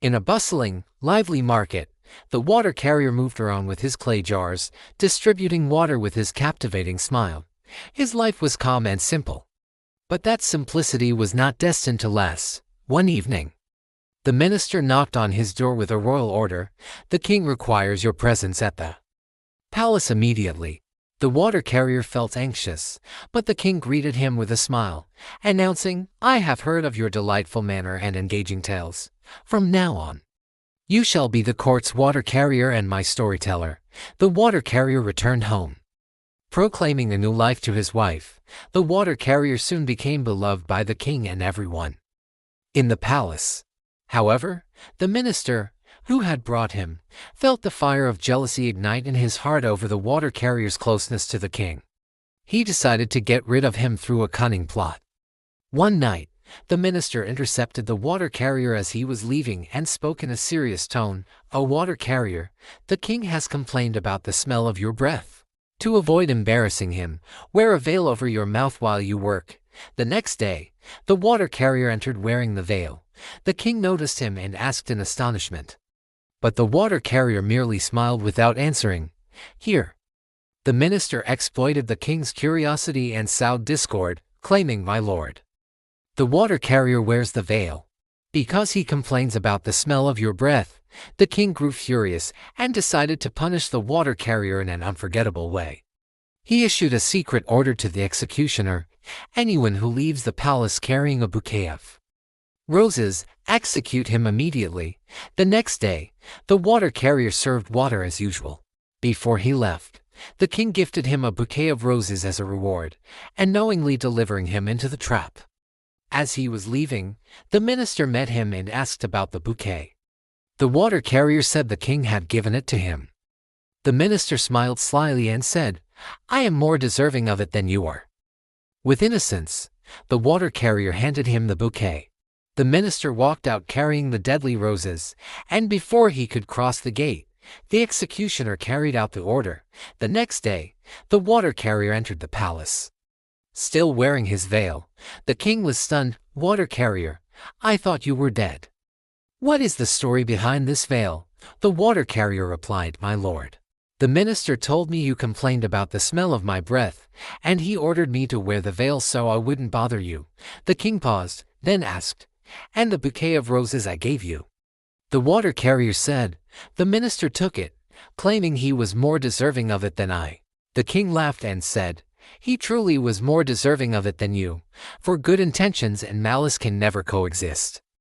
In a bustling, lively market, the water carrier moved around with his clay jars, distributing water with his captivating smile. His life was calm and simple. But that simplicity was not destined to last. One evening, the minister knocked on his door with a royal order. "The king requires your presence at the palace immediately." The water carrier felt anxious, but the king greeted him with a smile, announcing, "I have heard of your delightful manner and engaging tales. From now on, you shall be the court's water carrier and my storyteller." The water carrier returned home, proclaiming a new life to his wife. The water carrier soon became beloved by the king and everyone in the palace. However, the minister, who had brought him, felt the fire of jealousy ignite in his heart over the water carrier's closeness to the king. He decided to get rid of him through a cunning plot. One night, the minister intercepted the water carrier as he was leaving and spoke in a serious tone. "O water carrier, the king has complained about the smell of your breath. To avoid embarrassing him, wear a veil over your mouth while you work." The next day, the water carrier entered wearing the veil. The king noticed him and asked in astonishment. But the water carrier merely smiled without answering. Here, the minister exploited the king's curiosity and sowed discord, claiming, "My lord, the water carrier wears the veil because he complains about the smell of your breath." The king grew furious and decided to punish the water carrier in an unforgettable way. He issued a secret order to the executioner: "Anyone who leaves the palace carrying a bouquet of roses, execute him immediately." The next day, the water carrier served water as usual. Before he left, the king gifted him a bouquet of roses as a reward, unknowingly delivering him into the trap. As he was leaving, the minister met him and asked about the bouquet. The water carrier said the king had given it to him. The minister smiled slyly and said, "I am more deserving of it than you are." With innocence, the water carrier handed him the bouquet. The minister walked out carrying the deadly roses, and before he could cross the gate, the executioner carried out the order. The next day, the water carrier entered the palace, still wearing his veil. The king was stunned. "Water carrier, I thought you were dead. What is the story behind this veil?" The water carrier replied, "My lord, the minister told me you complained about the smell of my breath, and he ordered me to wear the veil so I wouldn't bother you." The king paused, then asked, "And the bouquet of roses I gave you?" The water carrier said, "The minister took it, claiming he was more deserving of it than I." The king laughed and said, "He truly was more deserving of it than you, for good intentions and malice can never coexist."